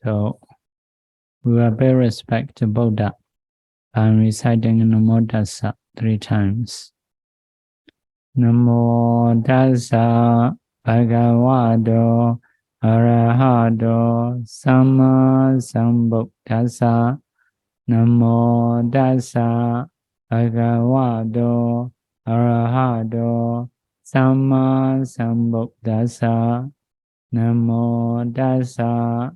So we will pay respect to Buddha by reciting Namo Tassa 3 times. Namo Tassa Bhagavato Arahato Samma Sambuddhassa. Namo Tassa Bhagavato Arahato Samma Sambuddhassa. Namo Tassa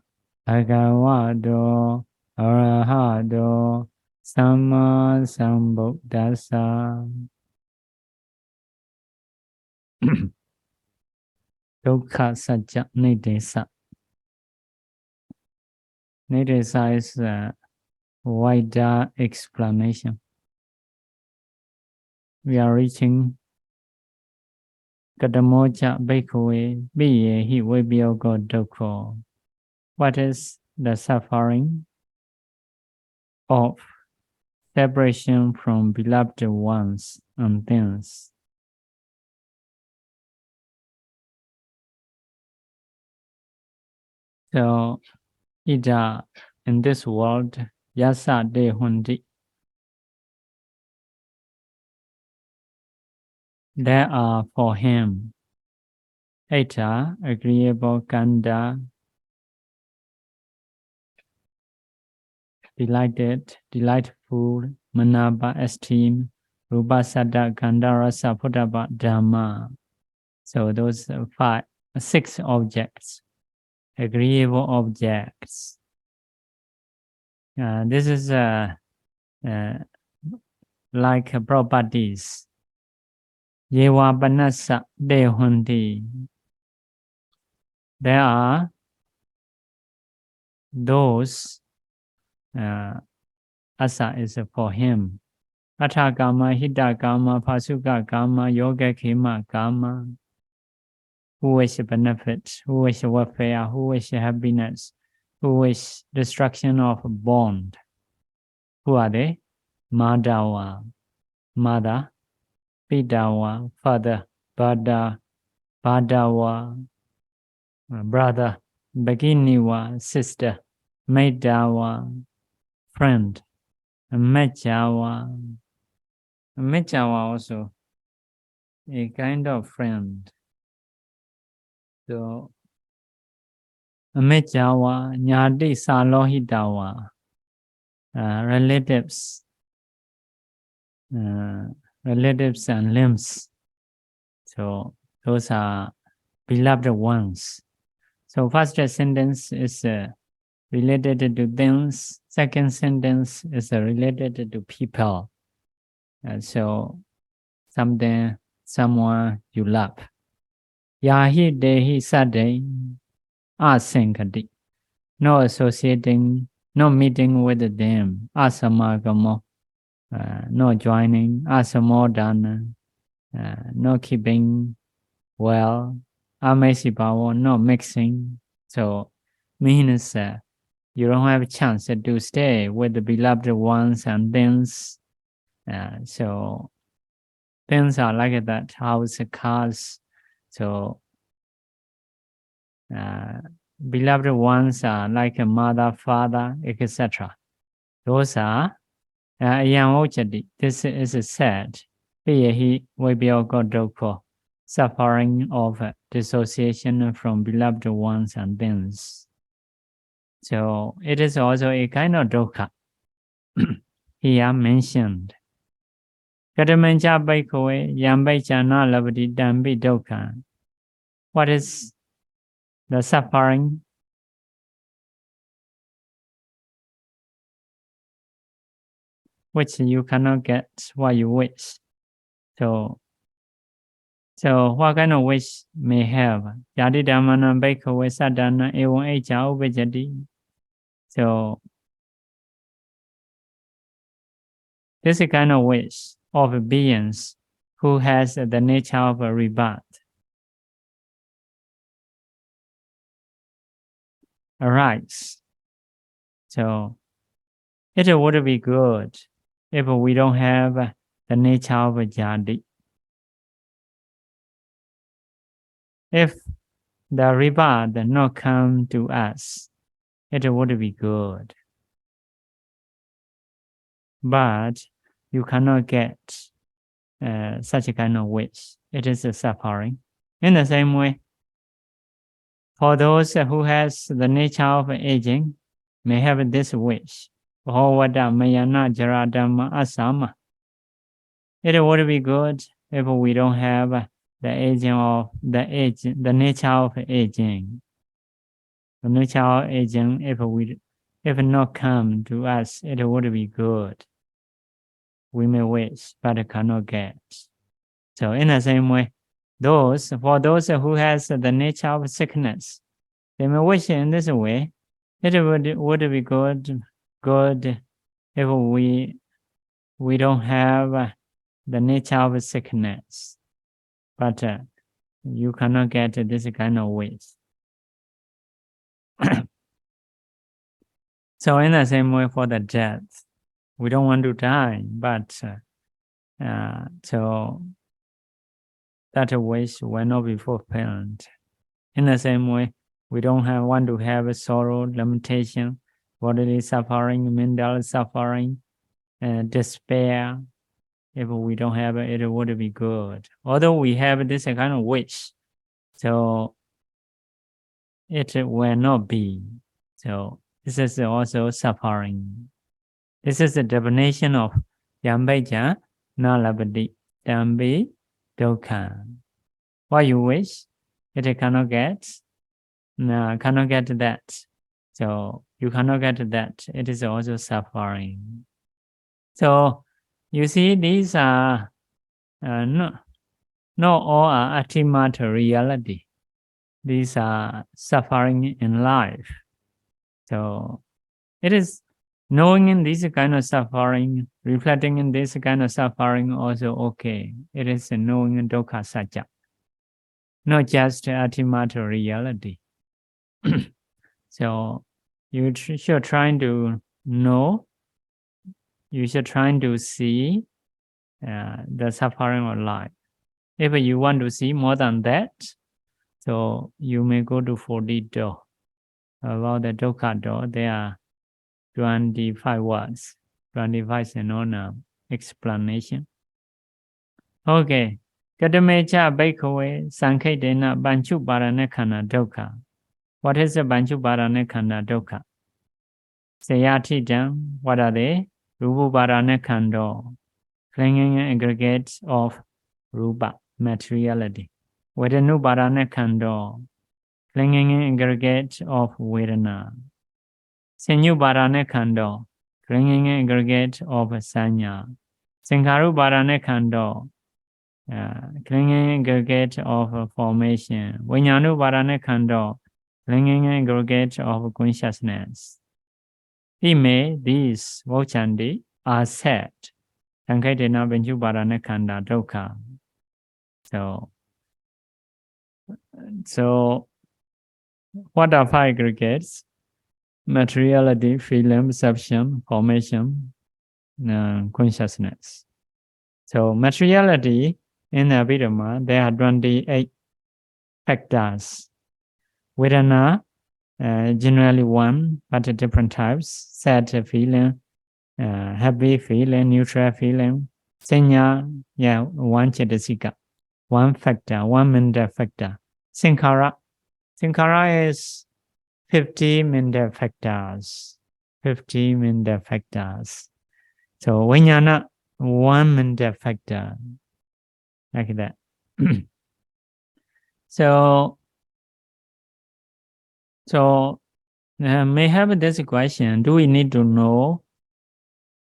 Bhagavato Arahato Samma Sambuddhassa. Dukkhasaccaniddeso. Niddesa is a wider explanation. We are reaching Kadamocha Bhikkhave Biyehi Vibhyogo Dukkha. What is the suffering of separation from beloved ones and things? So, Ida, in this world, Yasa de Hundi, there are for him Eta, agreeable Kanda, delighted, delightful, Manaba, esteem, Rupasada, Kanda, Rasa, Putaba, Dhamma. So those 6 objects, agreeable objects. This is like properties. Yewa Banasa Dehundi. There are those, asa is for him. Atha Kama, Hita Kama, Pasuka Kama, Yoga Kema Kama. Who wish benefit, who wish welfare, who wish happiness, who wish destruction of bond. Who are they? Madhawa, mother, Pidawa, father, Bada, Badawa, brother, Bhaginiwa, sister, Maidawa, friend, Mechawa. Mechawa also a kind of friend. So, Mechawa, Nyadi Salohitawa, relatives, relatives and limbs. So, those are beloved ones. So, first sentence is related to things. Second sentence is related to people. So, something, someone you love. Yahi dehi sade asankati. No associating, no meeting with them. Asamagamo. No joining. Asamodana. No keeping well. Amesipawo. No mixing. So, means you don't have a chance to stay with the beloved ones and things. So, things are like that. House, cars. So, beloved ones are like a mother, father, etc. Those are this is sad. Piyehi Vibhyogo Dukkha, suffering of dissociation from beloved ones and things. So it is also a kind of dukkha here mentioned. Kadamancha Bhikkhave Yambaichana Lavati Dambi Dukkha. What is the suffering? Which you cannot get what you wish. So what kind of wish may have? Yadi Dhammāna Bhikkhave Sadhana Evam Echa Upajati. So this is a kind of wish of beings who has the nature of a rebirth. Arise. So it would be good if we don't have the nature of a jadi. If the rebirth not come to us, it would be good. But you cannot get such a kind of wish. It is a suffering. In the same way, for those who has the nature of aging, may have this wish. Bhavada mayana jaradama asama. It would be good if we don't have the aging of the nature of aging. The nature of aging, if not come to us, it would be good. We may wish, but cannot get. So in the same way, for those who has the nature of sickness, they may wish in this way. It would be good if we don't have the nature of sickness, but you cannot get this kind of wish. So in the same way for the death, we don't want to die, but so that wish will not be fulfilled. In the same way, we don't want to have a sorrow, limitation, bodily suffering, mental suffering, despair. If we don't have it, it would be good. Although we have this kind of wish, so it will not be. So this is also suffering. This is the definition of Yambeja Nalabadi Dambi Dukkha. What you wish, it cannot get. No, cannot get that. So you cannot get that. It is also suffering. So you see, these are not all are ultimate reality. These are suffering in life. So it is knowing in this kind of suffering, reflecting in this kind of suffering also okay. It is knowing in Dukkhasaccaniddeso, not just ultimate reality. So you should try to know, you should try to see the suffering of life. If you want to see more than that, so you may go to 40 door. About the Dukkha door, there are 25 words, 25 synonyms, explanation. Okay. Katamecha Bhikkhave Sankhetena Panchuparana Khanda Dukkha. What is the Panchuparana Khanda Dukkha? Sayatidam, what are they? Rupaparana Khanda, clinging aggregates of Rupa, materiality. Vedanuparana Khanda, clinging aggregate of Vedana. Sinyuparana Khanda, clinging aggregate of Sanya. Sankharuparana Khanda, clinging aggregate of formation. Vinyanuparana Khanda, clinging aggregate of consciousness. These Vauchandi are said. Sankhetena Panchuparana Khanda Dukkha. So what are five aggregates? Materiality, feeling, perception, formation, consciousness. So materiality in the Abhidhamma, there are 28 factors. Vedana, generally one, but different types. Sad feeling, happy feeling, neutral feeling. Sanya, one cetasika, one factor, one mental factor. Sankhara is 50 mental factors. 50 mental factors. So Vijnana, one mental factor. Like that. So may have this question, do we need to know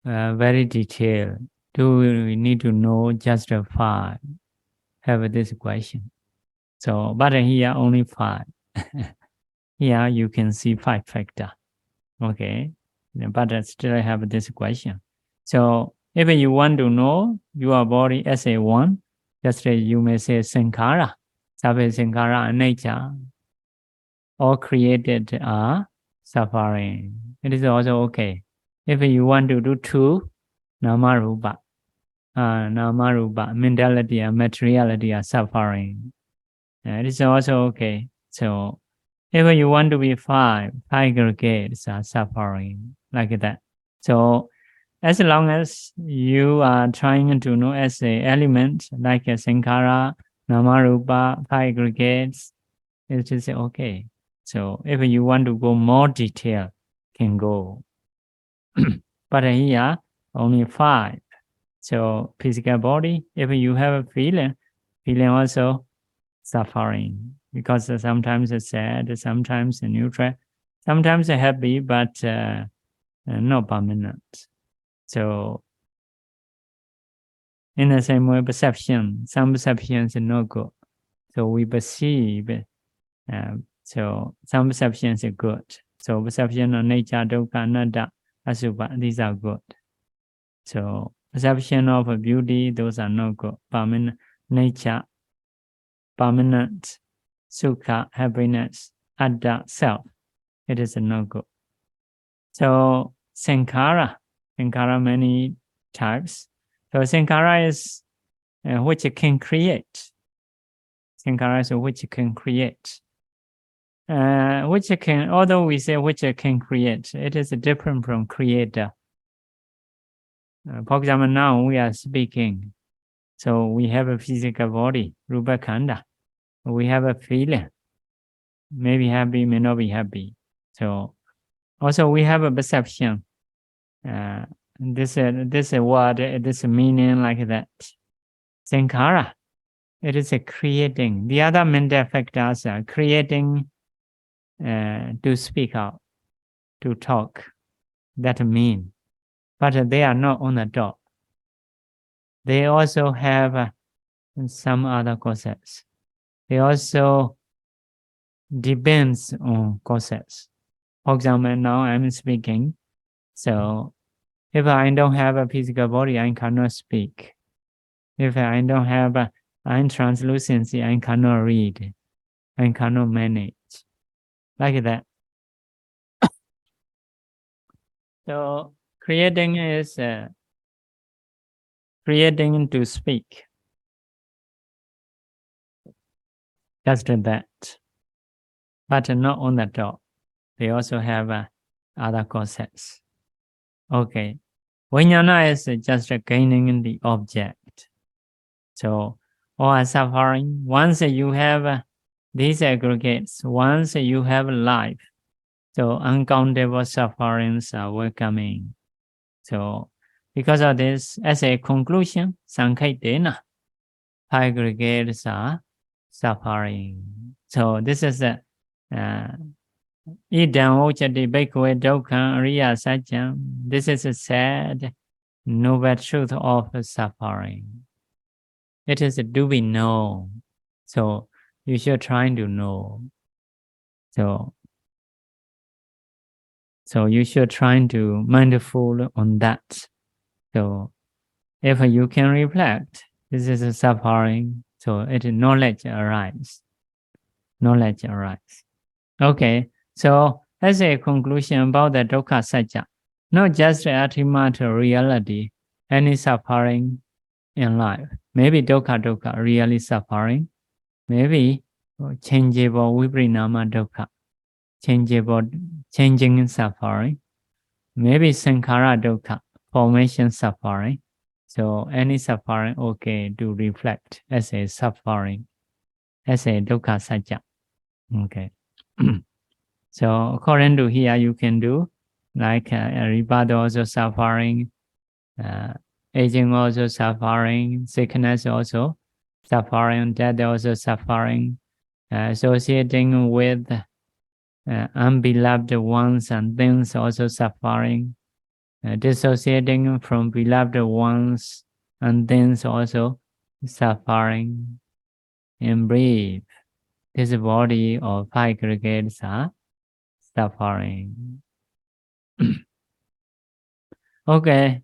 very detailed? Do we need to know just 5? Have this question. So, but here only 5. Here you can see 5 factors. Okay, but still have this question. So if you want to know your body as a one, just you may say sankhara, sabbe sankhara nature, all created are suffering. It is also okay. If you want to do 2, namarupa, mentality and materiality are suffering. It is also okay. So If you want to be five aggregates are suffering like that. So as long as you are trying to know as a element like a sankhara, namarupa, five aggregates, it is okay. So if you want to go more detail, can go. But here only five. So physical body, if you have a feeling also suffering, because sometimes it's sad, sometimes neutral, sometimes happy, but not permanent. So in the same way, perception, some perceptions are no good. So we perceive, so some perceptions are good. So perception of nature, dukkha, anatta, asubha, these are good. So perception of beauty, those are not good. Permanent nature, permanent sukha, happiness, atta, self, it is not good. So sankhara many types. So sankhara is which can create. Sankhara is which can create. Which can, although we say which can create, it is different from creator. For example, now we are speaking. So we have a physical body, rupa khanda. We have a feeling. Maybe happy, may not be happy. So also we have a perception. This word, this meaning like that. Sankhara, it is a creating. The other mental factors are creating to speak out, to talk. That mean, but they are not on the top. They also have some other causes. They also depends on causes. For example, now I'm speaking. So if I don't have a physical body, I cannot speak. If I don't have eye translucency, I cannot read. I cannot manage. Like that. So creating is creating to speak. Just that. But not on the top. They also have other causes. Okay. Vijnana is just gaining the object. So all are suffering. Once you have these aggregates, once you have life, so uncountable sufferings will come in. So because of this, as a conclusion, Saccapabbaṁ, aggregates are suffering. So this is a idam ojati bhikkhave dukkham ariya saccam. This is a sad, noble truth of suffering. It is to be known. So you should try to know. So you should try to mindful on that. So if you can reflect, this is a suffering. So it is knowledge arises. Knowledge arises. Okay. So as a conclusion about the Dukkhasacca, not just ultimate reality, any suffering in life. Maybe dukkha really suffering. Maybe changeable viprinama dukkha, changeable, changing suffering. Maybe sankhara dukkha, formation suffering. So any suffering, okay, to reflect as a suffering, as a Dukkhasacca. Okay. So according to here, you can do like rebirth also suffering, aging also suffering, sickness also suffering, death also suffering, associating with unbeloved ones and things also suffering, dissociating from beloved ones and things also suffering. In brief, this body of five aggregates are suffering. Okay,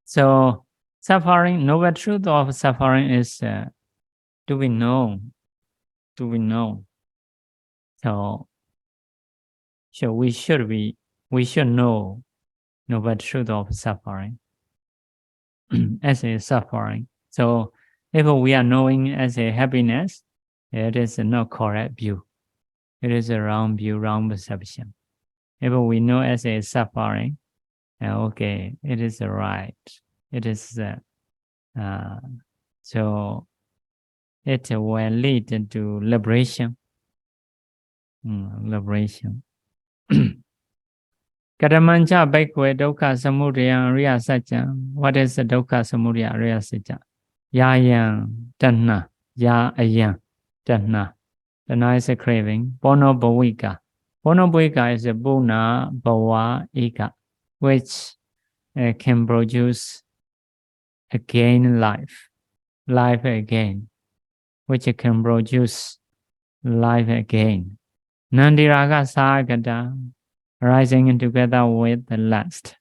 so suffering, noble truth of suffering is to be known, to be known. So we should know noble truth of suffering as a suffering. So if we are knowing as a happiness, it is not correct view. It is a wrong view, wrong perception. If we know as a suffering, okay, it is right. It is so it will lead to liberation. Liberation. Katamancha bhikkhave dukkha samudaya ariya saccam. What is the dukkha samudaya ariya saccam? Yayam tanna, ya ayam tanna. Tanna is a craving. Bono bhavika. Bono bhavika is a bona bhava eka, which can produce again life again, which can produce life again. Nandiraga sagata, rising together with the last.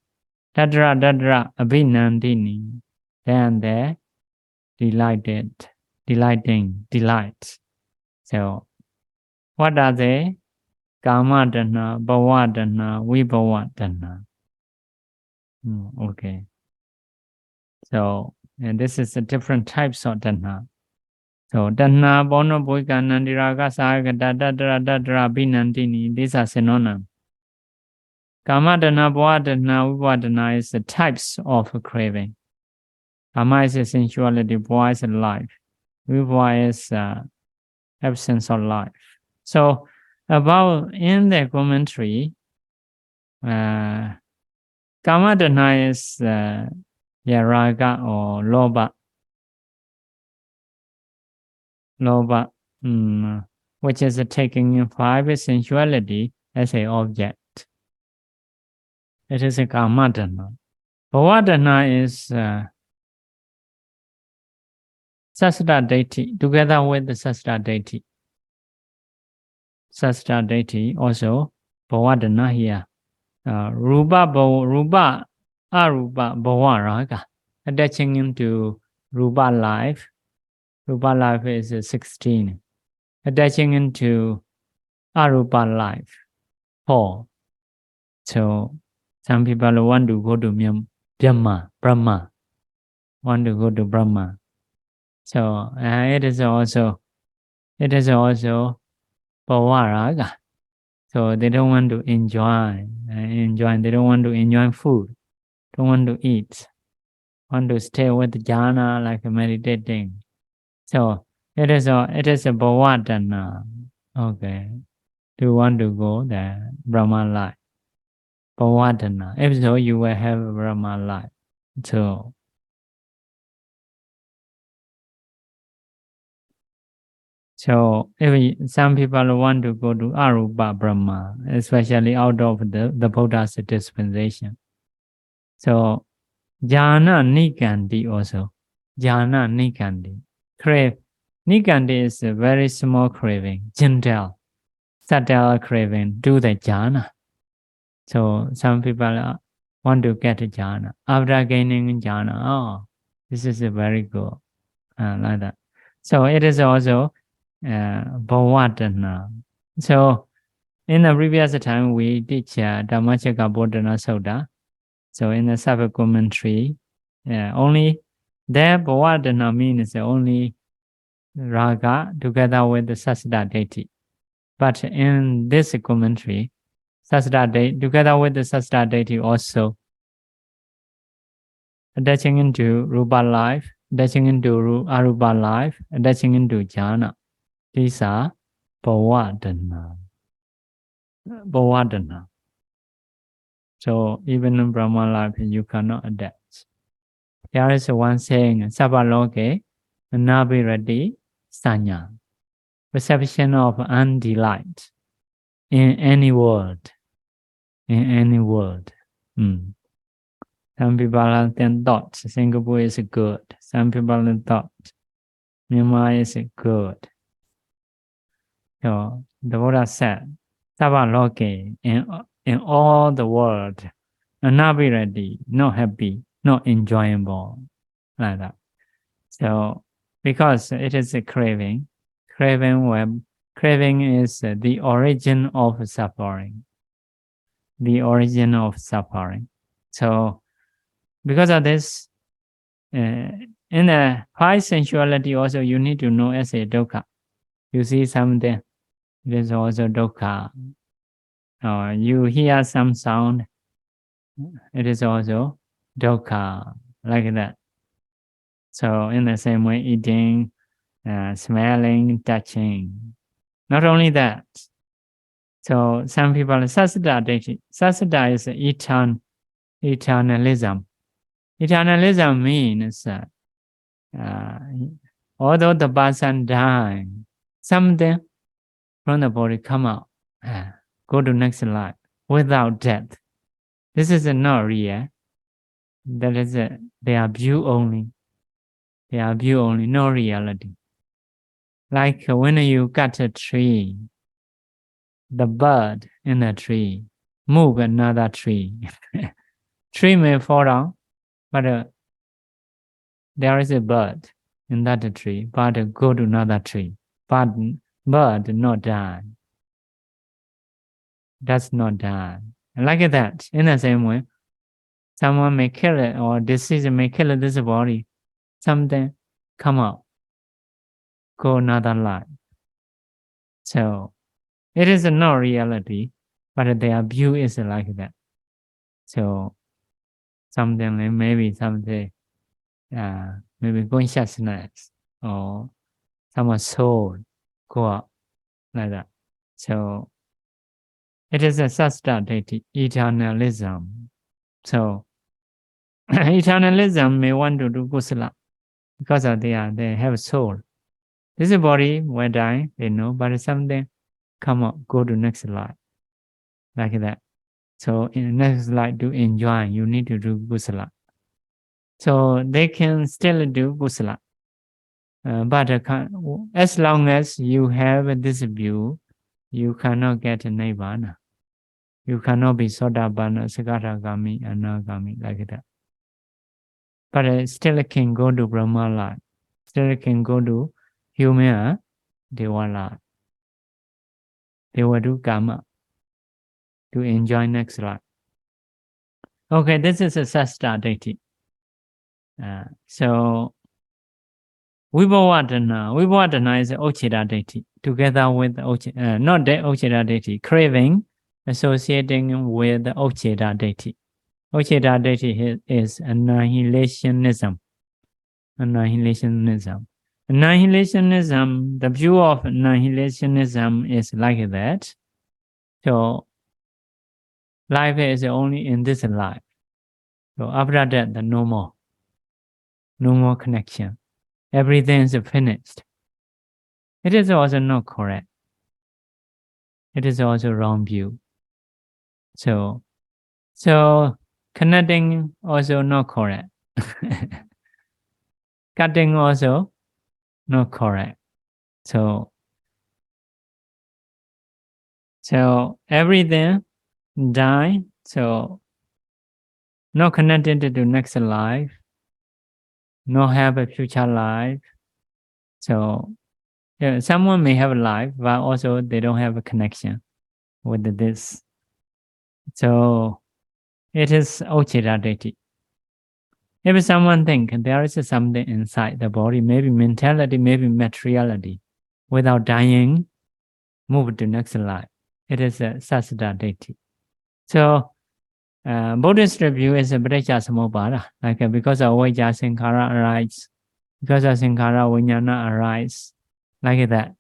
Dadra abhinandini, then there delight. So what are they? Kama dana, bhava dana, vibhava dana. Okay. So, and this is the different types of dana. So, dana, bono, bhika, nandiraga, sagata, dadra, abhinandini, these are synonyms. Kama dana, bhava dana, vibhava dana is the types of craving. Kama is sensuality, bhava is life, vibhava is absence of life. So, about in the commentary, Kama dana is raga or loba, which is taking five sensuality as an object. It is a kama dana. Bhava dana is sasata deity, together with the sasata deity. Sasata deity also bhava dana here. Rupa, arupa, bhava raga, attaching into rupa life. Rupa life is 16. Attaching into arupa life, 4. So some people want to go to Brahma, want to go to Brahma. So it is also bhava raga. So they don't want to enjoy. They don't want to enjoy food. Don't want to eat. Want to stay with jhana, like meditating. So it is a bhava dana. Okay. Do you want to go there? Brahma life. Bhava dana. If so, you will have Brahma life. So if some people want to go to Arupa Brahma, especially out of the Buddha's dispensation. So jhana nikandi also. Jhana nikandi. Nikandi is a very small craving, gentle, subtle craving to the jhana. So some people want to get jhana. After gaining jhana, this is a very good, like that. So it is also bhava dana. So in the previous time we teach Dhammānupassanā Sutta. So in the separate commentary, only there bhava dana means only raga together with the sasata deity. But in this commentary, sasata deity together with the sasata deity also attaching into rupa life, attaching into arupa life, attaching into jhana. These are bhava dana. Bhava dana. So even in Brahma life, you cannot attach. There is one saying, Sabaloke Nabirati Sanya. Perception of undelight in any world. In any world. Some people have thought Singapore is good. Some people have thought Myanmar is good. So the Buddha said, Sabaloke in all the world, not be ready, not happy, not enjoyable, like that. So because it is a craving, craving is the origin of suffering. The origin of suffering. So because of this, in the high sensuality also you need to know as a dukkha. You see something, it is also dukkha. Or you hear some sound, it is also dukkha, like that. So in the same way, eating, smelling, touching. Not only that. So some people, sassata daithi. Sassata is eternalism. Eternalism means although the person dies, something from the body come out, go to next life without death. This is not real. That is they are view only. They are view only, no reality. Like when you cut a tree, the bird in the tree move another tree. Tree may fall down, but there is a bird in that tree, but go to another tree. But bird not die. Does not die. Like that, in the same way, someone may kill it or disease may kill this body. Something come out, go another life. So it is no reality, but their view is like that. So something like maybe someday, maybe consciousness or someone's soul go up like that. So it is a sassata daithi, eternalism. So eternalism may want to do kusala because they have soul. This body will die, they know, but something come up, go to next life, like that. So in the next life to enjoy, you need to do kusala. So they can still do kusala. But as long as you have this view, you cannot get nibbana. You cannot be Sotapanna, Sakatagami, Anagami, like that. But still can go to Brahma life. Still can go to human Deva life. They will do karma to enjoy next life. Okay, this is a sassata daithi. So Vibhavatana is Ochita daithi, together with not the Ochita daithi, craving associating with the Ochita daithi. Ochita daithi is annihilationism. Annihilationism. Annihilationism, the view of annihilationism is like that. So life is only in this life. So after that, no more connection. Everything is finished. It is also not correct. It is also wrong view. So connecting also not correct. Cutting also not correct. So everything die. So not connected to next life. Not have a future life. So someone may have a life, but also they don't have a connection with this. So it is Ochita daithi. If someone think there is something inside the body, maybe mentality, maybe materiality, without dying, move to next life. It is a sassata daithi. So Buddhist view is a paticca samuppada, like because of avijja sankhara arise, because of sankhara vijnana arise, like that.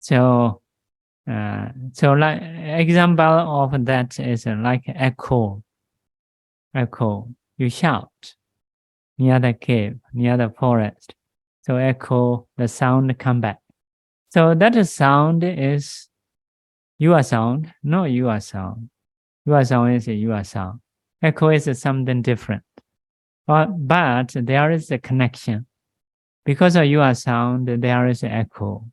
So like example of that is like echo. Echo, you shout near the cave, near the forest. So echo, the sound come back. So that sound is your sound, not your sound. Your sound is your sound. Echo is something different. But there is a connection. Because of your sound, there is an echo.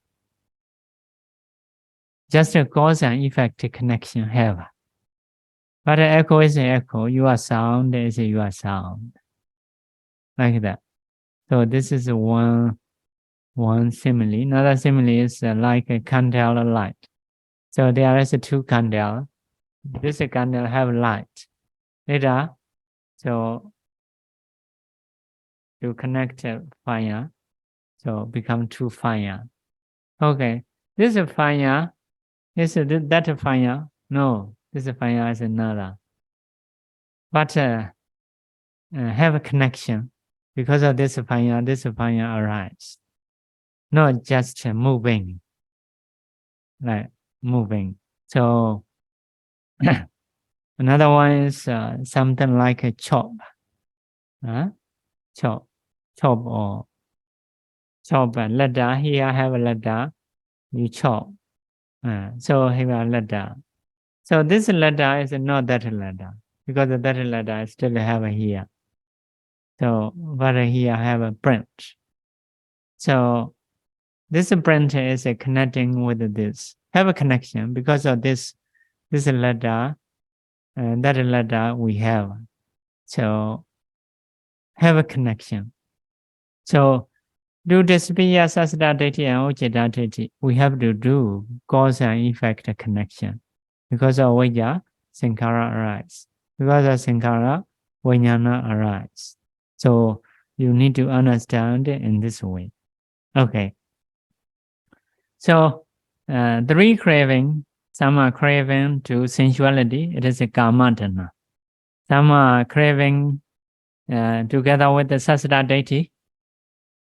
Just a cause and effect connection have. But echo is an echo. Your sound is your sound. Like that. So this is one simile. Another simile is like a candle light. So there is two candles. This candle have light. Later, so to connect fire, so become two fire. Okay, this fire Is that fire? No, this fire is another. But have a connection. Because of this fire arises. Not just moving. Like moving. So another one is something like a chop. Chop or chop a ladder. Here I have a ladder. You chop. So here a ladder. So this ladder is not that ladder. Because that ladder I still have here. So but here I have a branch. So this branch is connecting with this. Have a connection because of this ladder and that ladder we have. So have a connection. So do this Saccapabbaṁ and Ujjhata, we have to do cause and effect connection. Because of Vijja, Sankara arise. Because of Sankara, Vijnana arise. So you need to understand it in this way. Okay. So 3 craving, some are craving to sensuality, it is a Kamādana. Some are craving together with the Saccapabbaṁ,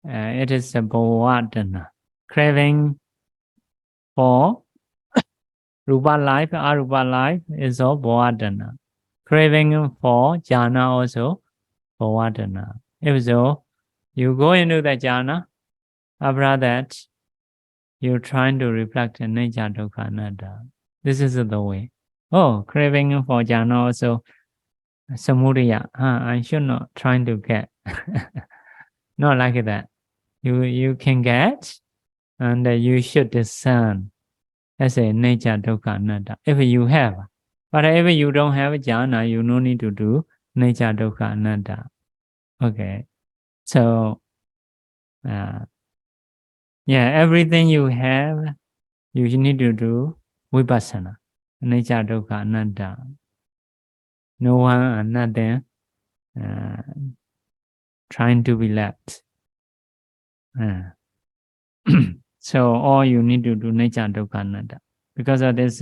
it is a Bhavadana. Craving for Rupa life, Arupa life is all Bhavadana. Craving for jhana also Bhavadana. If so, you go into the jhana, after that, you're trying to reflect nature dukkha anatta. This is the way. Oh, craving for jhana also samudaya. I should not trying to get. Not like that. You can get and you should discern as a nature dukkha anatta. If you have. But if you don't have jhana, you no need to do nature dukkha anatta. Okay. So everything you have, you need to do vipassana. Nature dukkha anatta. No one and nothing trying to be left. So all you need to do nature dukkha anatta. Because of this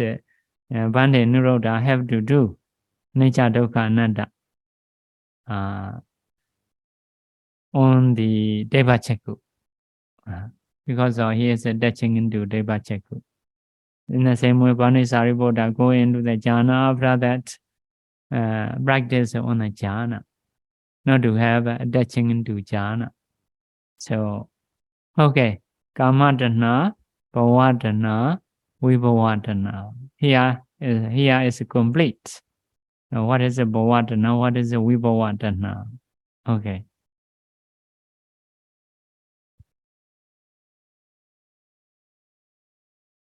Bhante Nirodha have to do nature dukkha anatta on the Deva Chakku. Because he is touching into Deva Chakku. In the same way, Bhante Sariputtha go into the jhana, after that practice on the jhana, not to have touching into jhana. So, okay, Kamādana, Bhavadana, Vibhavadana. Here is complete. Now, what is a Bhavadana? What is a Vibhavadana? Okay.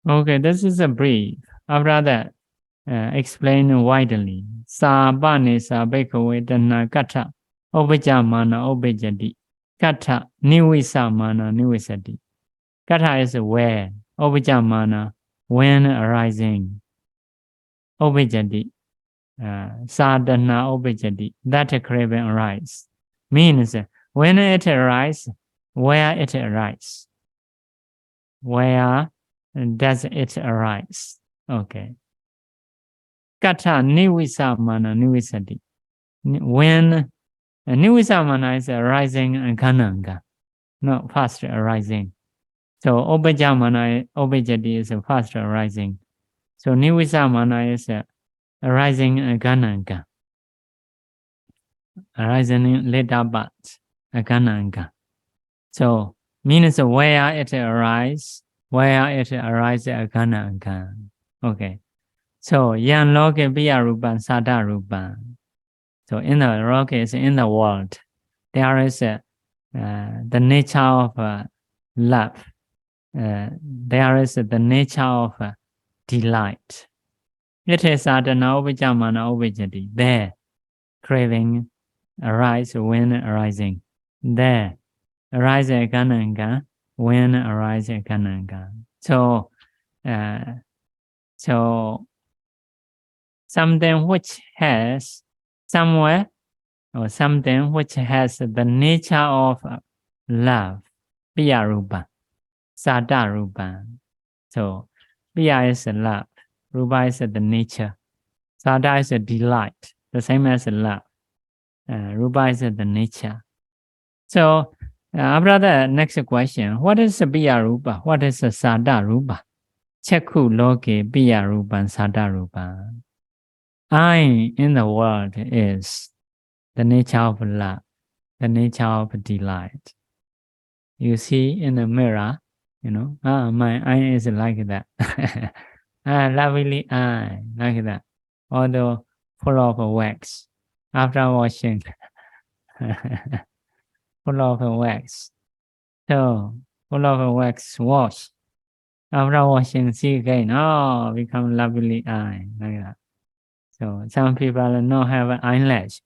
Okay, this is a brief. After that, explain widely. Sabani sabekave dana kata obijamana obijati. Kata nivisamana nivisati. Kata is where. Obijamana, when arising. Obijati. Sadhana obijati. That craving arise. Means when it arises, where it arises. Where does it arise? Okay. Kata nivisamana nivisati. When nivisamana is arising and kananga, not fast arising. So obijamana, obijati is fast arising. So nivisamana is arising and kananga. Arising in later but kananga. So means where it arises. Where it arises kananga. Okay. So yan loke biya rupan sada rupan. So in the rock is in the world. There is the nature of love. There is the nature of delight. It is sadhana obijamana obijati. There, craving arise when arising. There, arise kananga when arise kananga. So, something which has somewhere or something which has the nature of love, piyarupa, sadarupa. So Piya is a love. Rupa is the nature. Sada is a delight. The same as love. Rupa is the nature. So, after the next question, what is a Piya Rupa? What is a Sada Rupa? Chakku loke Piya Rupa Sada Rupa. I in the world is the nature of love, the nature of delight. You see in the mirror, my eye is like that. Lovely eye, like that. Although full of wax. After washing, full of wax. So, full of wax, wash. After washing, see again, become lovely eye, like that. So, some people not have an eyelash.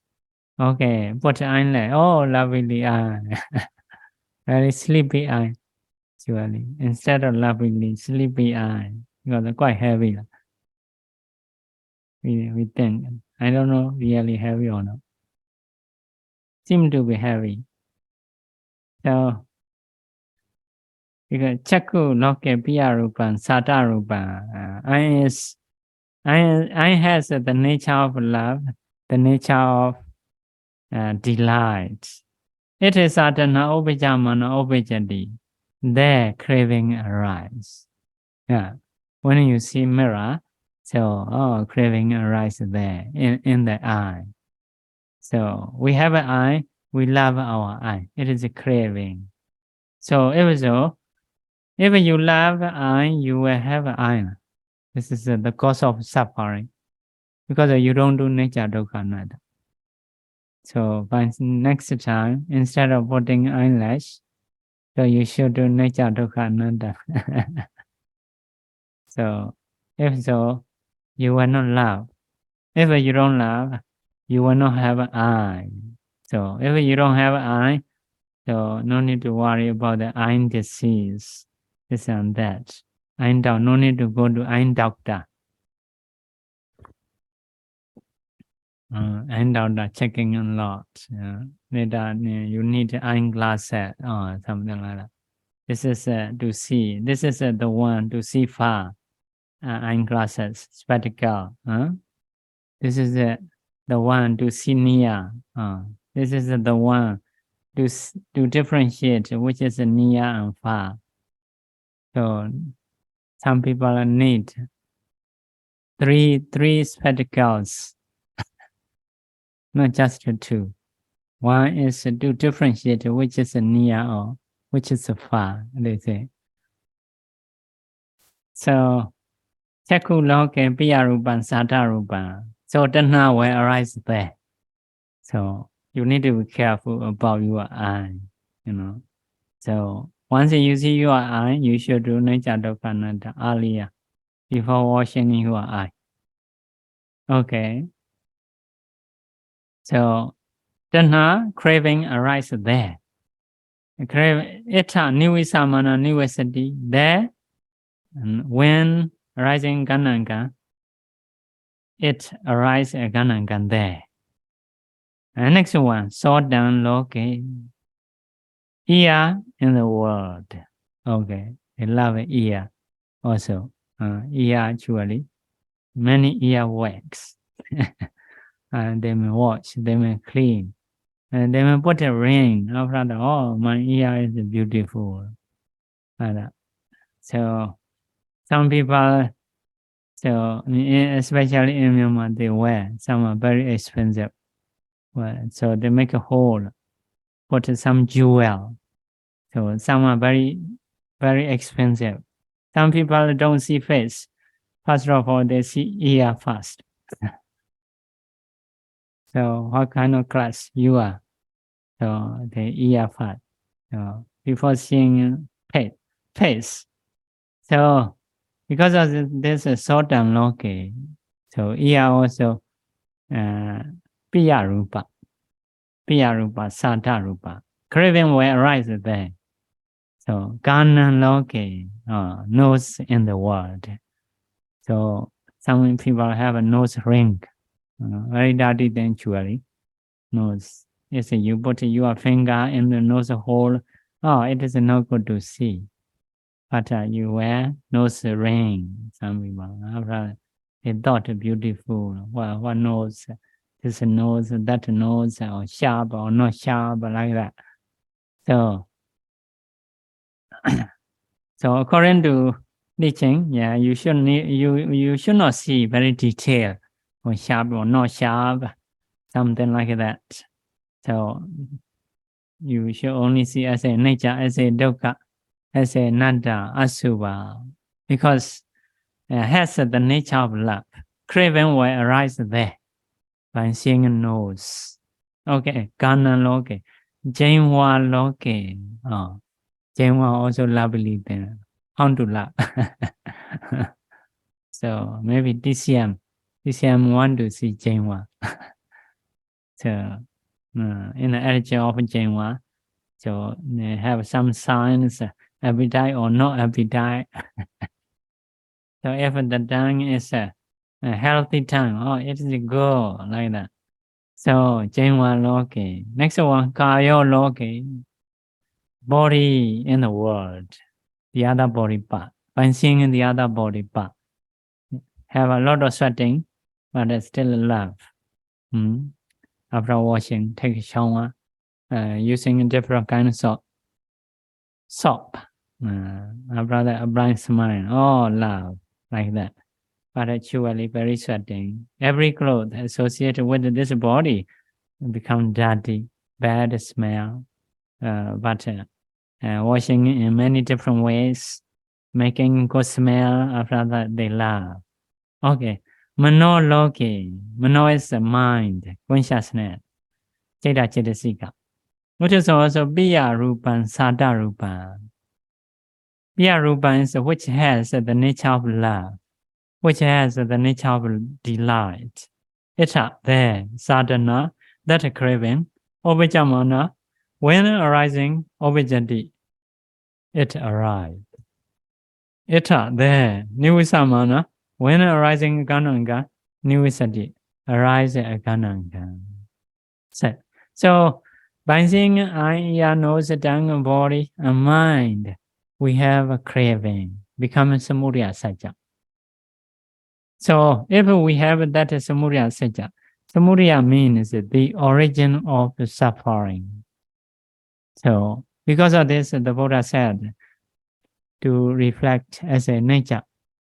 Okay, put eyelash. Oh, lovely eye. Very sleepy eye, actually. Instead of lovely, sleepy eye. Because they're quite heavy. We think. I don't know really heavy or not. Seem to be heavy. So, because Chakku loke Piya Rupa, Sada Rupa. I has the nature of love, the nature of delight. It is Adana Obijamana Obijadi. There craving arise. Yeah. When you see mirror, so craving arise there in the eye. So we have an eye, we love our eye. It is a craving. So if you love an eye, you will have an eye. This is the cause of suffering. Because you don't do nature Dukkhasaccaniddeso. So by next time, instead of putting eyelash, so you should do nature Dukkhasaccaniddeso. So if so, you will not love. If you don't love, you will not have an eye. So if you don't have an eye, so no need to worry about the eye disease, this and that. No need to go to eye doctor. Eye doctor checking a lot. Later you need eyeglasses or something like that. This is to see. This is the one to see far. Eyeglasses, spectacle. This is the one to see near. This is the one to differentiate which is near and far. So some people need three spectacles, not just two. One is to differentiate which is near or which is far, they say. So Chakku loke Piya Rupa Sada Rupa. So Tanha will arise there. So you need to be careful about your eye, So once you see your eye, you should do nature Dukkhasaccaniddeso earlier before washing your eye. Okay. So Tanha craving arises there. Craving ita nivisamana nivasati there, and when arising gananga, it arises a gananga there. And next one, Sodan loke. Ear in the world. Okay, I love ear also. Ear actually, many ear wax. And they may wash, they may clean, and they may put a ring after that. Oh, my ear is beautiful. So some people, so especially in Myanmar, they wear. Some are very expensive. Well, so they make a hole, put some jewel. So some are very, very expensive. Some people don't see face. First of all, they see ear first. So what kind of class you are? So the ear first. So before seeing face. So because of this short and loke, so ear also Piya Rupa, Sada Rupa. Craving will arise there. So Gana loke, nose in the world. So some people have a nose ring, very dirty eventually. Nose. Yes, you put your finger in the nose hole. Oh, it is not good to see. but you wear nose ring. Some people, they thought beautiful. What nose? This nose, that nose, or sharp or not sharp, like that. So, so according to teaching, yeah, you should not see very detailed or sharp or not sharp, something like that. So you should only see as a nature, as a dukkha, as a nanda, asubha, because it has the nature of love. Craving will arise there by seeing a nose. Okay, Kana loke, Jainwa loke. Oh, Jainwa also lovely then. How to love? So maybe DCM want to see Jainwa. So in the attitude of Jainwa, so they have some signs, appetite or no appetite. So if the tongue is a healthy tongue, oh, it is good, like that. So, Jainwa Loke. Next one, Kayo Loke. Body in the world, the other body part. By seeing the other body part, have a lot of sweating, but still love. After washing, take a shower, using different kinds of soap. After that, a bright smile, oh, love, like that. But actually very sweating. Every cloth associated with this body become dirty, bad smell. But washing in many different ways, making good smell. After that, they love. Okay, Mano Loki. Mano is the mind, consciousness. Cheta Chetasika. Which is also Biya Rupan, Sada Rupan. Biya Rupan is which has the nature of love, which has the nature of delight. It's there, sadhana, that craving, obijamana, when arising, obijati, it arrived. It there, nivisamana, when arising gananga, nivisati, arise gananga. So, by seeing eye, ear, nose, tongue, body, and mind, we have a craving, becoming Samudayasaccaniddeso. So if we have that Samudayasaccaniddeso, Samudaya means the origin of the suffering. So because of this, the Buddha said to reflect as a nature,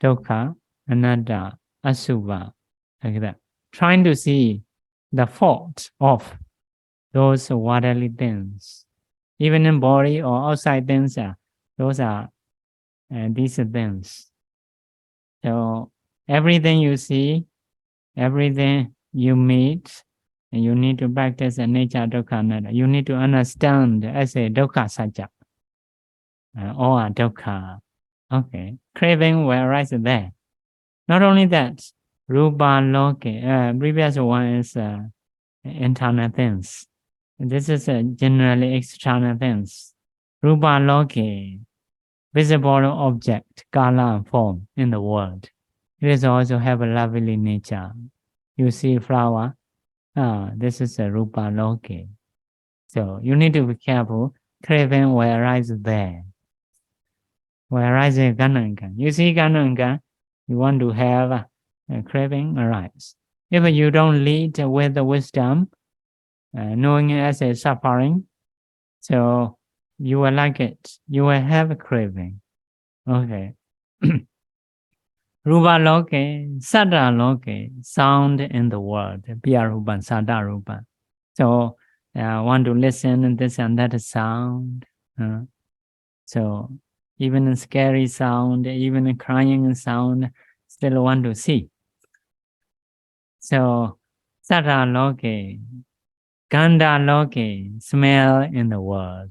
dukkha, anatta, asubha, like that. Trying to see the fault of those worldly things. Even in body or outside things, those are these things. So everything you see, everything you meet, and you need to practice a nature dukkha anatta. You need to understand as a dukkha or a dukkha. Okay, craving will arise there. Not only that, rupa loke. Previous one is internal things. This is generally external things. Rupa loke, visible object, kala and form in the world. It is also have a lovely nature. You see flower, this is a rupa loke. So you need to be careful. Craving will arise there. Will arise in gananga. You see gananga, you want to have a craving arise. If you don't lead with the wisdom, knowing it as a suffering, so you will like it. You will have a craving. Okay. Rupa loke, sada loke, sound in the world. Piya rupan, sada rupan. So want to listen and this and that sound. So even a scary sound, even a crying sound, still want to see. So sada loke, ganda loke, smell in the world.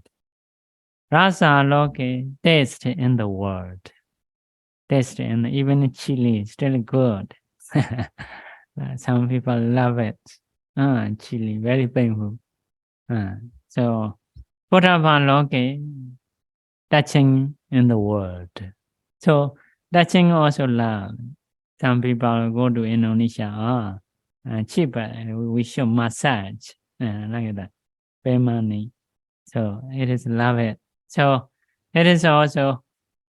Rasa loke, taste in the world. Taste and even chili, still good. Some people love it. Chili, very painful. So, Potava loke, touching in the world. So, touching also love. Some people go to Indonesia, cheap, we show massage, like that, pay money. So, it is love it. So, it is also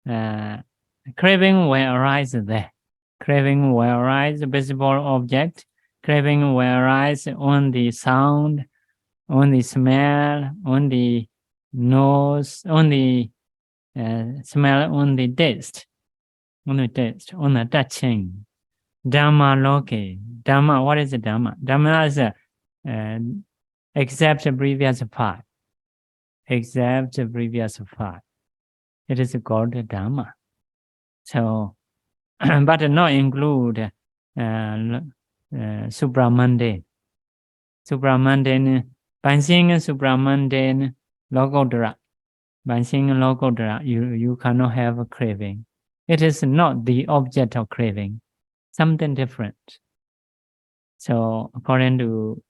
craving will arise there. Craving will arise, visible object. Craving will arise on the sound, on the smell, on the nose, on the smell, on the taste, on the touching. Dhamma loke. Dhamma, what is the Dhamma? Dhamma is except the previous part. Except the previous part. It is called Dhamma. So, but not include supramundane. Supramundane, by seeing supramundane logodara, by seeing logodara, you cannot have a craving. It is not the object of craving, something different. So, according to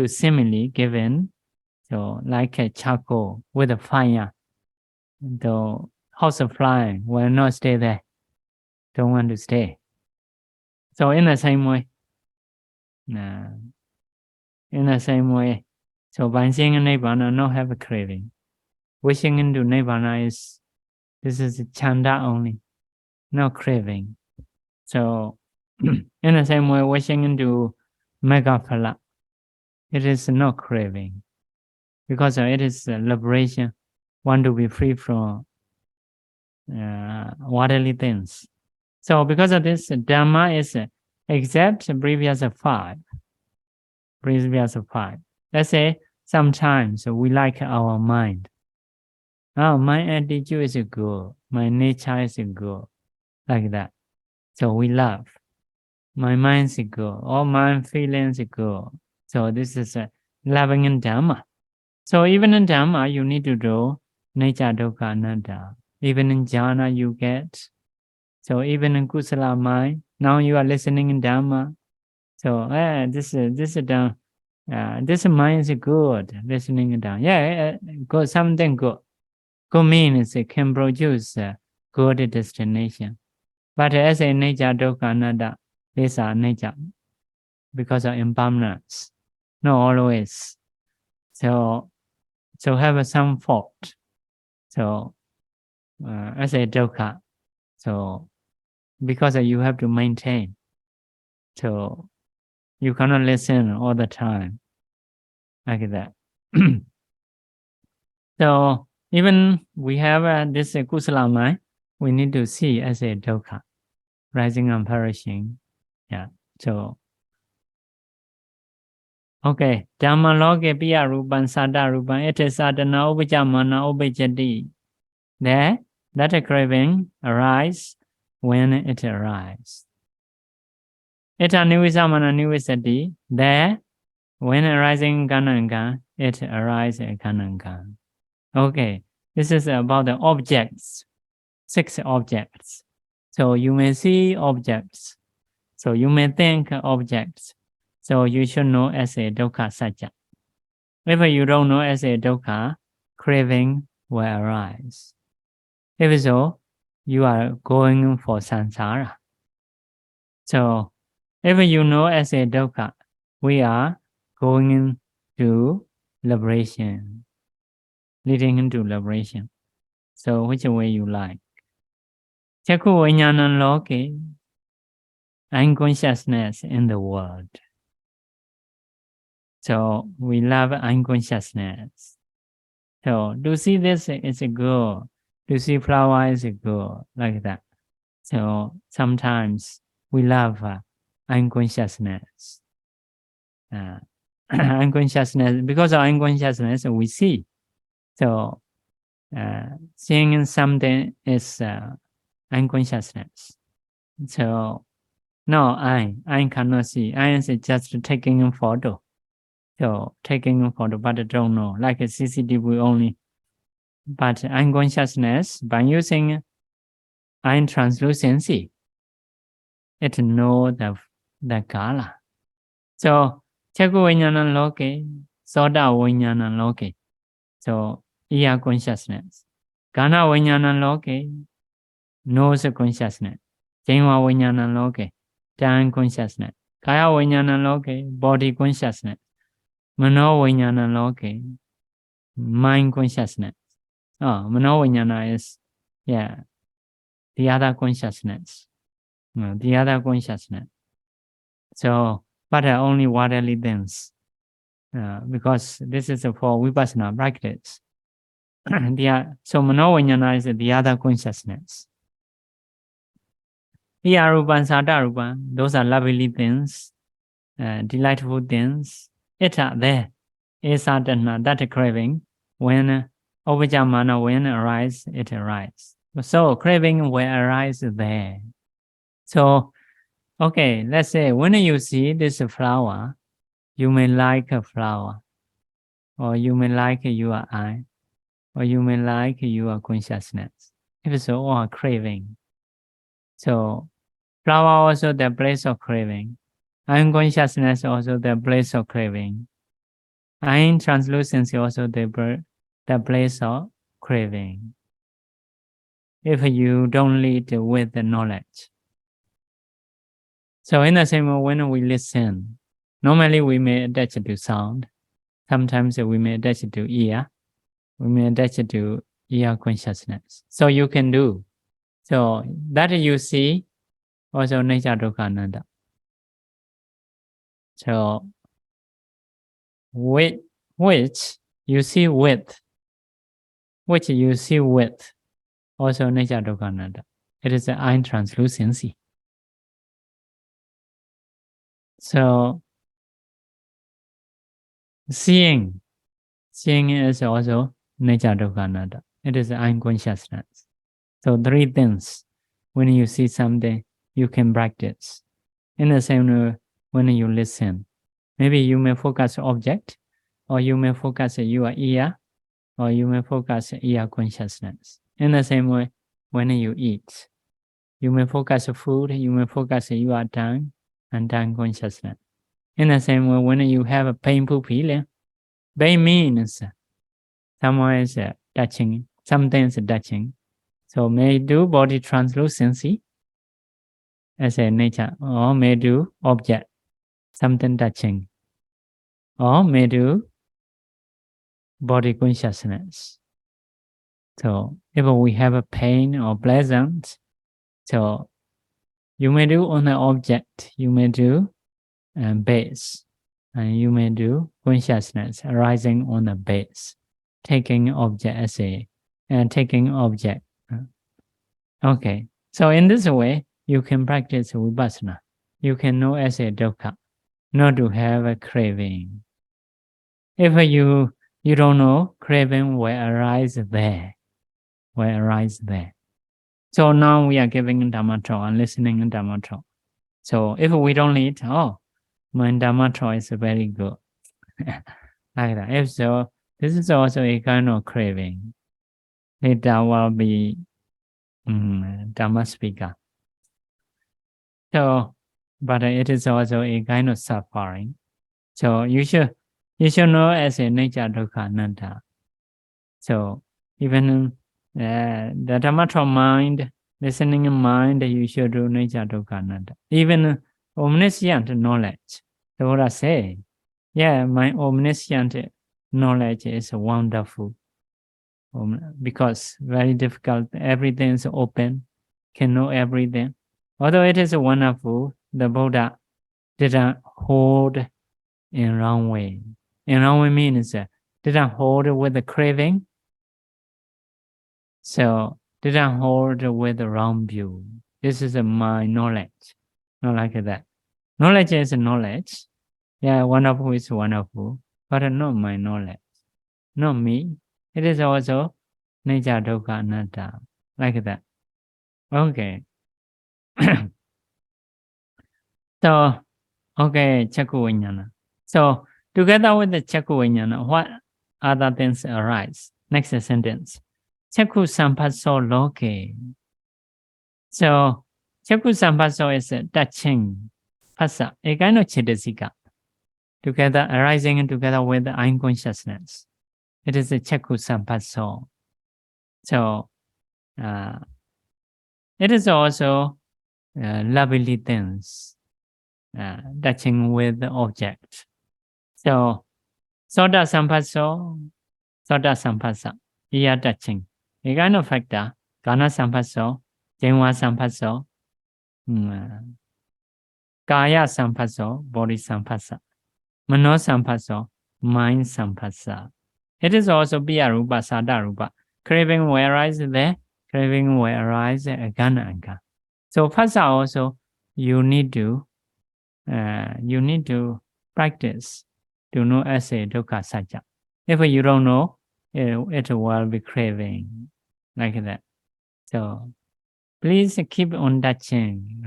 simile given, so like a charcoal with a fire, the house of fly will not stay there. Don't want to stay. So in the same way, so by seeing a Nibbana, not have a craving. Wishing into Nibbana this is chanda only, no craving. So in the same way, wishing into Megaphala, it is no craving. Because it is liberation, want to be free from worldly things. So because of this, Dhamma is except previous 5. Previous 5. Let's say sometimes we like our mind. Oh, my attitude is good. My nature is good. Like that. So we love. My mind is good. All my feelings are good. So this is loving in Dhamma. So even in Dhamma, you need to do nature, dukkha, anatta. Even in jhana, you get. So even in kusala mind, now you are listening in Dhamma. So this mind is good. Listening in Dhamma, good, something good. Good means it can produce good destination. But as a nature, dukkha, anatta, these are nature because of impermanence. Not always. So have some fault. So as a dukkha, so because you have to maintain, so you cannot listen all the time like that. So even we have this kusala mind, we need to see as a dukkha, rising and perishing. Yeah. So okay, Dhamma loke piya rupan sada rupan ete sadhana upajamana upajati. There, that craving arise when it arises. Eta nivisamana nivisati. There, when arising gananga, it arises gananga. Okay, this is about the objects. 6 objects. So you may see objects. So you may think objects. So you should know as a dukkha satya. If you don't know as a dukkha, craving will arise. If so, you are going for samsara. So if you know as a dukkha, we are going into liberation, leading into liberation. So which way you like? Chakku vijnana loke, unconsciousness in the world. So we love unconsciousness. So to see this is a good. To see flower is a good, like that. So sometimes we love unconsciousness. Unconsciousness, because of unconsciousness we see. So seeing something is unconsciousness. So no, I cannot see. I is just taking a photo. So taking a photo, but I don't know, like a CCTV only. But unconsciousness, by using eye translucency, it know the color. So Chakku vijnana loke, soda vijnana loke. So ear consciousness. Gana vijnana loke, nose consciousness. Jingwa vijnana loke, tongue consciousness. Kaya vijnana loke, body consciousness. Mano vijnana loke, mind consciousness. Manoviññana is, yeah, the other consciousness. The other consciousness. So, but only worldly things. Because this is for vipassana practice. So Manoviññana is the other consciousness. Iyarupan, Sadarupan, those are lovely things, delightful things. It are there. Esadana, that craving, when Ovijamana, when arise, it arises. So craving will arise there. So, okay, let's say when you see this flower, you may like a flower, or you may like your eye, or you may like your consciousness. If so, all craving. So, flower also the place of craving. Unconsciousness also the place of craving. Eye translucency also the place of craving. If you don't lead with the knowledge. So in the same way, when we listen, normally we may attach to sound. Sometimes we may attach to ear. We may attach to ear consciousness. So you can do. So that you see also nature Dukkhasaccaniddeso. So which you see with, which you see with, also nature Dukkhasaccaniddeso. It is the eye translucency. So seeing is also nature Dukkhasaccaniddeso. It is unconsciousness. So three things. When you see something, you can practice. In the same way, when you listen, maybe you may focus object, or you may focus your ear, or you may focus ear consciousness. In the same way, when you eat, you may focus food, you may focus your tongue and tongue consciousness. In the same way, when you have a painful feeling, pain means someone is touching, something is touching. So may do body translucency as a nature, or may do object, something touching, or may do body consciousness. So if we have a pain or pleasant, so you may do on the object, you may do base, and you may do consciousness arising on the base, taking object as a, and taking object. Okay, so in this way, you can practice vipassana. You can know as a dukkha, not to have a craving. If you don't know, craving will arise there. So now we are giving Dhamma talk and listening in Dhamma talk. So if we don't need, my Dhamma talk is very good. Like that. If so, this is also a kind of craving. Later will be Dhamma speaker. So, but it is also a kind of suffering. So you should know as a nature Dukkhasaccaniddeso. So even the Dhamma talk mind, listening in mind, you should do nature Dukkhasaccaniddeso. Even omniscient knowledge. The Buddha say, yeah, my omniscient knowledge is wonderful. Because very difficult, everything is open, can know everything. Although it is wonderful, the Buddha didn't hold in wrong way. In wrong way means didn't hold with the craving. So didn't hold with the wrong view. This is my knowledge. Not like that. Knowledge is knowledge. Yeah, wonderful is wonderful, but not my knowledge. Not me. It is also nature Dukkhasaccaniddeso. Like that. Okay. So, okay, Cakkhuviññana. So, together with the Cakkhuviññana, what other things arise? Next sentence. Cakkhu sampasso loke. So, Cakkhu sampasso is touching, phassa, a kind of cetasika, together arising together with the unconsciousness. It is a Cakkhu sampasso. So, it is also lovely things. Touching with the object. So, Soda sampassa, ear touching. a kind of factor, Kana Sampaso, Jenwa Sampaso, Kaya Sampaso, body Sampasa, Mano Sampaso, mind Sampasa. It is also Biaruba Sadaruba. Craving will arise there, craving will arise again and again. So Phasa also you need to practice to know as a Dukkhasacca. If you don't know, it will be craving like that. So please keep on touching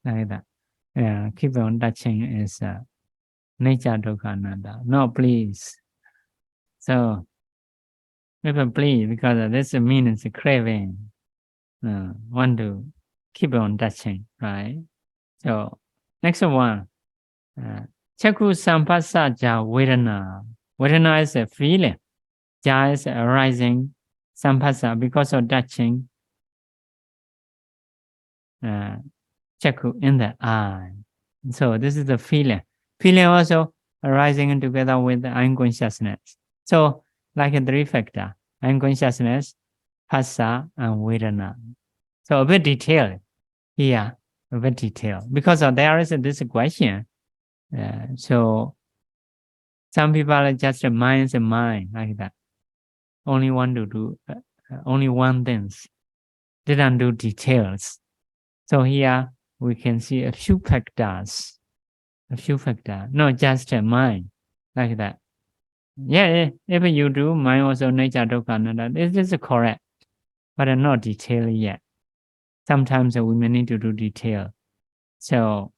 like that. Keep on touching is nature Dukkhananda. No, please. So if please, because this means craving. Want to keep on touching, right? So next one, Chakku Sampasa Ja Vedana. Vedana is a feeling. Ja is arising. Sampasa because of touching. Chakku in the eye. So this is the feeling. Feeling also arising together with the unconsciousness. So like a three factor, unconsciousness, Phasa and Vedana. So a bit detailed here, a bit detailed because there is this question. So some people are just mind like that. Only want to do only one things. Didn't do details. So here we can see a few factors, not just a mind like that. Yeah, if you do mind also nature dukkha, this is correct, but not detailed yet. Sometimes we may need to do detail. So,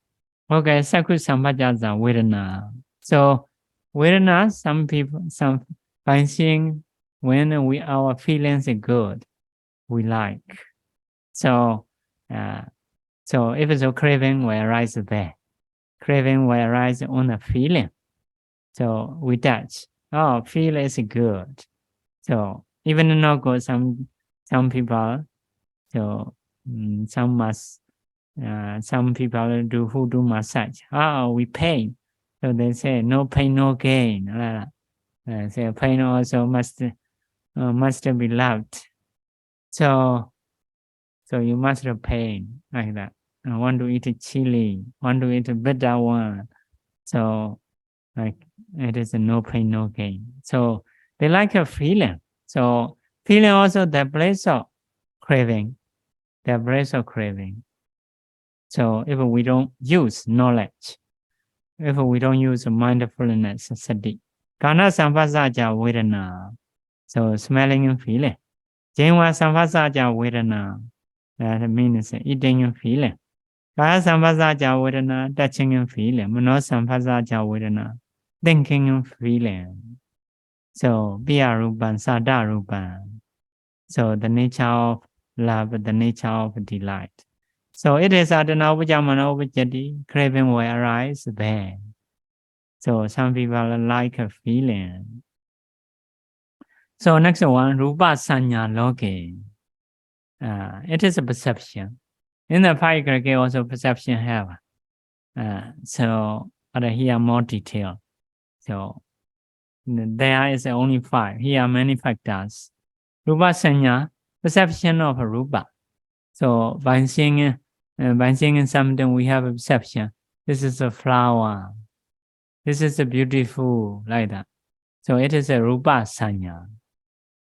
okay, Saccapabbaṁ Sampajjasa Vedana. So, Vedana, some by seeing when our feelings are good, we like. So if it's a craving will arise there. Craving will arise on the feeling. So we touch. Oh, feel is good. So even not good, some people. So some people who do massage. Oh, we pain. So they say no pain, no gain. Say pain also must be loved. So you must have pain like that. I want to eat chili. Want to eat a better one. So like it is a no pain, no gain. So they like a feeling. So feeling also the place of craving. The place of craving. So if we don't use knowledge, if we don't use mindfulness, sati, kana sampasa vedana. So smelling and feeling. Jenwa sampasa vedana. That means eating and feeling. Kaya sampasa vedana, touching and feeling. Mano sampasa vedana, thinking and feeling. So biarupaṃ sadarupaṃ. So the nature of love, the nature of delight. So it is adana upajamana upajati, craving will arise there. So some people like a feeling. So next one, rupa sanya loke. It is a perception. In the five aggregate also perception have. So but here more detail. So there is only five. Here are many factors. Rupa sanya, perception of rupa. So by seeing something, we have a perception. This is a flower. This is a beautiful, like that. So it is a rupa sanya.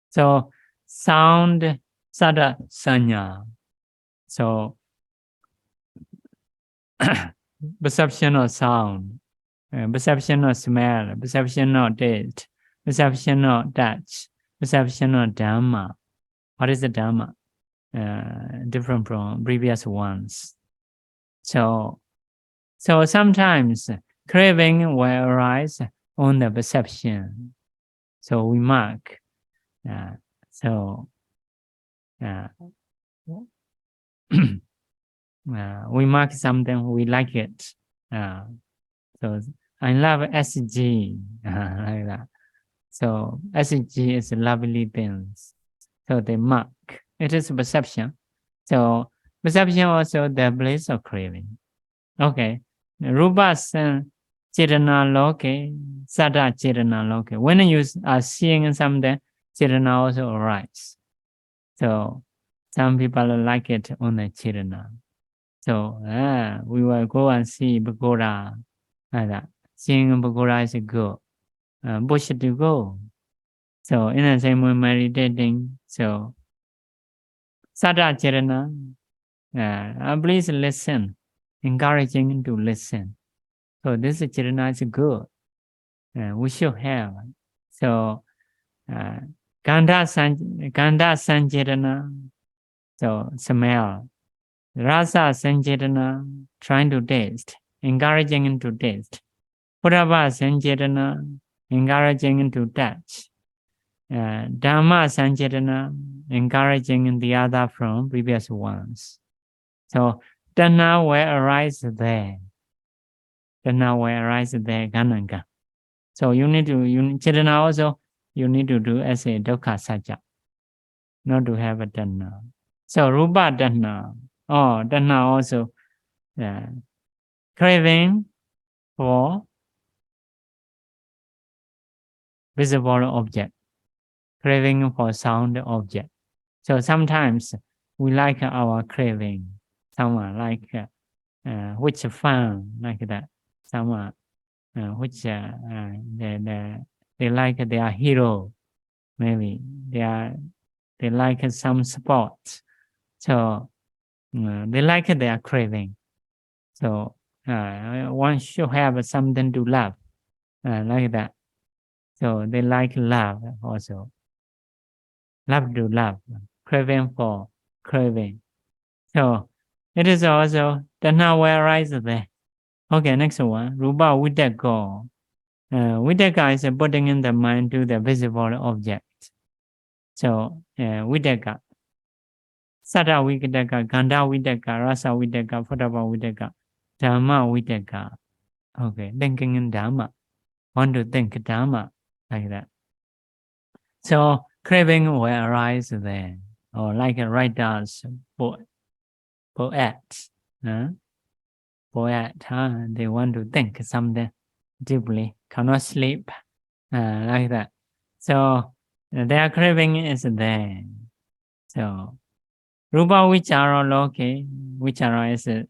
So sound, sada sanya. So perception of sound, perception of smell, perception of taste, perception of touch, perception of Dhamma. What is the Dhamma? Different from previous ones. So sometimes craving will arise on the perception. So we mark. We mark something, we like it. So I love SG, like that. So SG is lovely things. So they mark. It is perception. So perception also the place of craving. Okay. Rupa Chetana Loke, Sada Chetana Loke. When you are seeing something, Chirana also arise. So some people like it on the Chirana. So we will go and see Pagoda. Seeing Pagoda is good. Bush to go. So in the same way, meditating. So Sada Chirana, please listen, encouraging to listen. So this Chirana is good. We should have. So Gandha Sanchirana, so smell. Rasa Sanchirana, trying to taste, encouraging into taste. Purava Sanchirana, encouraging into touch. Dhamma Sanchirana, encouraging the other from previous ones. So Dana will arise there. Dana will arise there, Gananga. So you need to, Chirana also, you need to do as a Dukkhasaccaniddeso, not to have a Dana. So Rupa Dana, Dana also, craving for visible object, craving for sound object. So sometimes we like our craving. Someone like which fun like that. Someone which they like their hero. Maybe they like some sport. So they like their craving. So one should have something to love like that. So they like love also. Love to love, craving for craving. So it is also Dana will arise there. Okay, next one. Rupa Vidaka. Vidaka is putting in the mind to the visible object. So Vidaka. Sada Vidaka, Gandha Vidaka, Rasa Vidaka, Phatava Vidaka, Dhamma Vidaka. Okay, thinking in Dhamma. Want to think Dhamma like that. So craving will arise there. Or like a writer's poet. Poet, they want to think something deeply, cannot sleep, like that. So their craving is there. So Rupa Vichara Loke, Vichara is a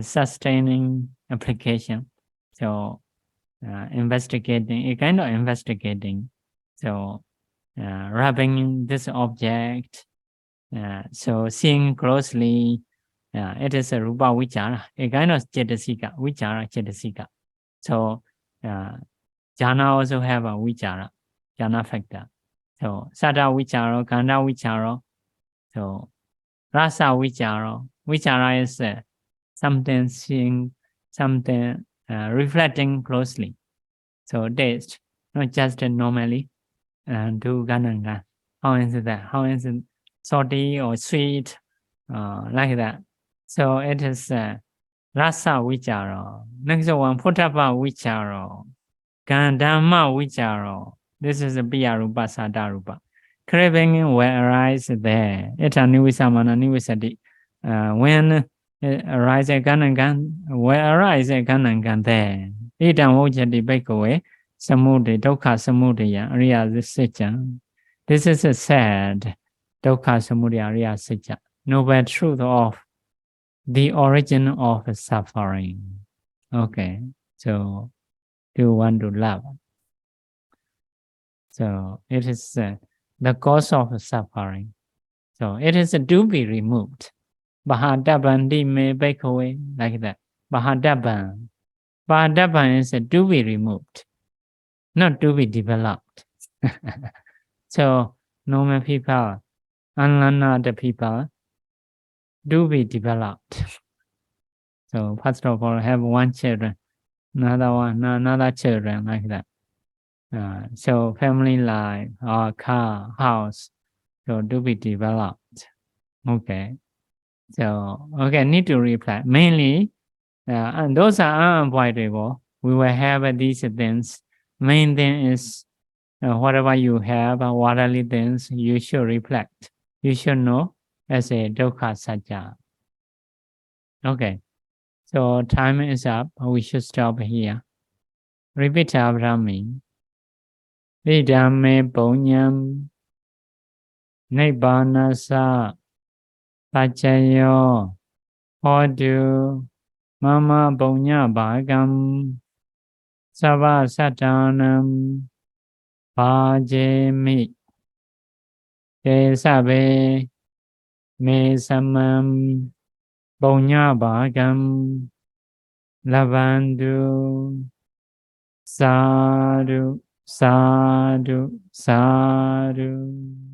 sustaining application. So investigating, a kind of investigating. So rubbing this object, so seeing closely, it is a Rupa Vichara, a kind of Chetasika, Vichara Chetasika. So Jhana also have a Vichara, Jhana factor. So Sada Vichara, Gandha Vichara, so Rasa Vichara. Vichara is something seeing, something reflecting closely. So taste, not just normally do Gananga. How is that? How is it salty or sweet? Like that. So it is Rasa Vichara. Next one, Phuttapa Vichara. Gandhamma Vichara. This is a Biya Rupa Sada Rupa. Craving will arise there. Eta Nivisamana Nivisati. When it arises, Ganangan will arise Ganangan there. Itam Vojati Bhikkhave. Samudaya, Dukkha Samudaya, Ariya Sacca. This is a sad Dukkha Samudaya, Ariya Sacca. Noble truth of the origin of suffering. Okay, so do you want to love? So it is the cause of suffering. So it is to be removed. Mahāsatipaṭṭhāna me bhikkhave, like that. Mahāsatipaṭṭhāna. Mahāsatipaṭṭhāna is to be removed, not to be developed. So normal people, unlearned people, do be developed. So first of all, have one children, another children, like that. So family life, or car, house, so do be developed. Okay. So okay, need to reply. Mainly, and those are unavoidable. We will have these things. Main thing is whatever you have, worldly things, you should reflect. You should know as a Dukkhasaccaniddeso. Okay, so time is up. We should stop here. Repeat after me. Vidame Punyam Nibbanasa Pacayo Hodu Mama Punya Bhagam Sava Satanam Pajemi Te Sabe Me Samam Punya Bhagam Lavandu Sadhu Sadhu Sadhu